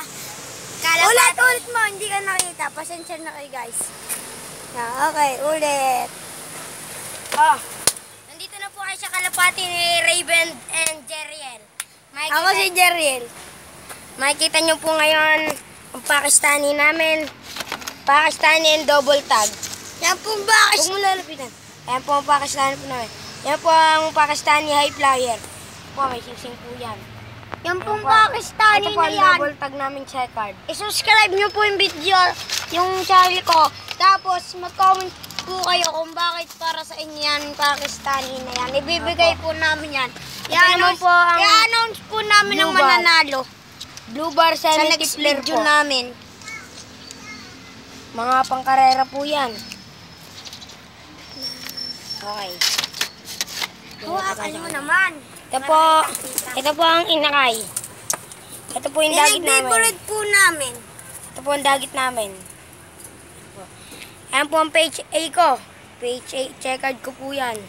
Ulit mo, hindi ka nakita. Pasensya na kayo guys. Okay, ulit. Nandito na po kayo sa kalapati ni Raven and Jeriel. Ako si Jeriel. Makikita nyo po ngayon ang Pakistani namin. Pakistani and double tag. Yan pong bakit. Huwag mo lalapitan. Yan po ang Pakistani po namin. Yan po ang Pakistani high flyer. Po, may sing-sing po yan. Yan pong Pakistani Ito po na ang yan. double tag namin checkered. I-subscribe nyo po yung video, yung channel ko. Tapos mag-comment po kayo kung bakit para sa inyo yan Pakistani na yan. Ibibigay po namin yan. I-announce po namin ang mananalo. Blue bar Sa 70 next flare video po. namin. Mga pangkarera po yan. Okay. Hawakan mo naman. Ito po ang inakay. Ito po yung dagit namin. Favorite po namin. Ito po ang dagit namin. Ayan po ang page A ko. Page A, checkered ko po yan.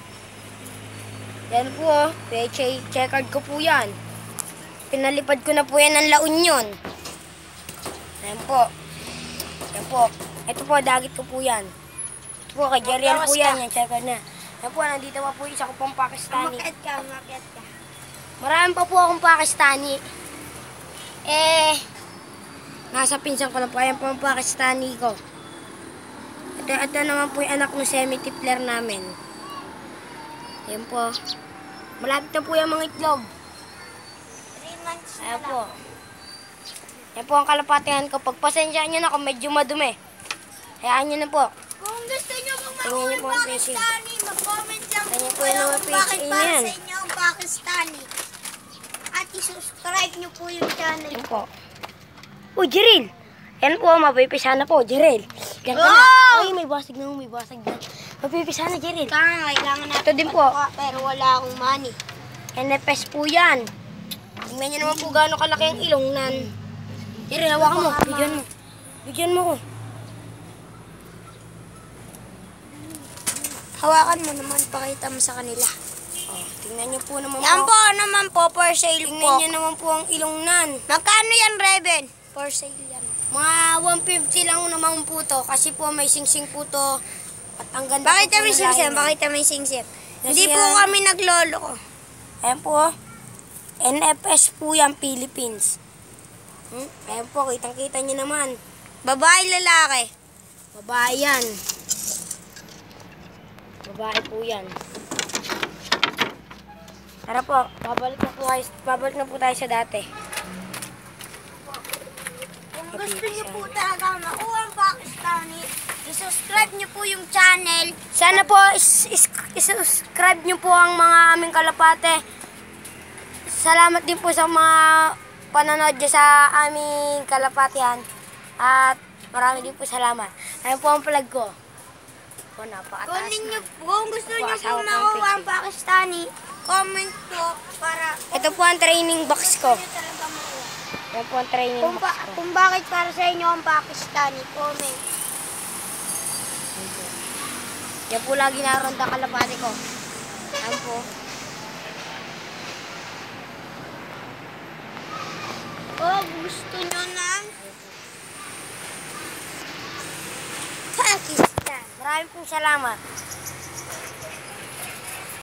Yan po, page A, checkered ko po yan. Pinalipad ko na po yan ng La Union. Ayan po. Yan po. Ito po, dagit ko po yan. Ito po, kay Jeriel po yan. Yan, checkered na. Yan po, nandito pa po isa ko pong Pakistani. Umakyat ka. Marami pa po akong Pakistani. Nasa pinsan ko na po. Ayan po ang Pakistani ko. Ito naman po yung anak ng semi-tipler namin. Ayan po. Malapit na po yung mga itlog. 3 months na Ayan lang. po. Ayan po ang kalapatihan ko. Pagpasensyaan nyo na kung medyo madumi. Hayaan nyo na po. Kung gusto nyo Tingnan makuha niyo yung po ang facing. Pakistani, mag-comment lang Tingnan po po kayo yung mga kung bakit facing para yan. sa inyo ang Pakistani. At i-subscribe nyo po yung channel Ayan ko. po. Uy, Jeril! Ayan po, mapipisa na po, Jeril. Diyan ka na. Wow! Ay, may basag na, may basag na. Mapipisa na, Jeril. Kailangan natin Ito din po. magkuha, pero wala akong money. NFS po yan. Tingnan nyo naman po gaano kalaki ang ilong nan. Jeril, hawakan mo. Bigyan mo. Bigyan mo ko. Hawakan mo naman, pakita mo sa kanila. Oh, tingnan nyo po naman Yan po. po naman po, for sale Tingnan po. nyo naman po ang ilong nan. Magkano yan, Raven? For sale yan. Mga 150 lang naman po to. Kasi po may singsing po to. At ang ganda Bakit po kami ng singsip? lahi Bakit kami singsip? Kasi Hindi po yan- kami naglolo. Ayan po. NFS po yan, Philippines. Ayan po, kitang-kita nyo naman. Babae, lalaki. Babae yan. Babae po yan. Tara po, babalik na po tayo sa dati. Kung gusto niyo po talaga makuha ang Pakistani, i-subscribe niyo po yung channel. Sana po subscribe nyo po ang mga aming kalapate. Salamat din po sa mga panonood dyan sa aming kalapatihan. At marami din po salamat. Ayun po ang vlog ko. O, napakataas na. Kung gusto niyo po Asawa ko ang makuha ang picture. Pakistani, comment po para Ito po ang training box ko. niyo talaga makuha. Ito po ang training box ko. Kung bakit para sa inyo ang Pakistani, comment. Yan po lagi naroon ang kalapate ko. Yan po. Kung gusto niyo ng Pakistan. Maraming pong salamat.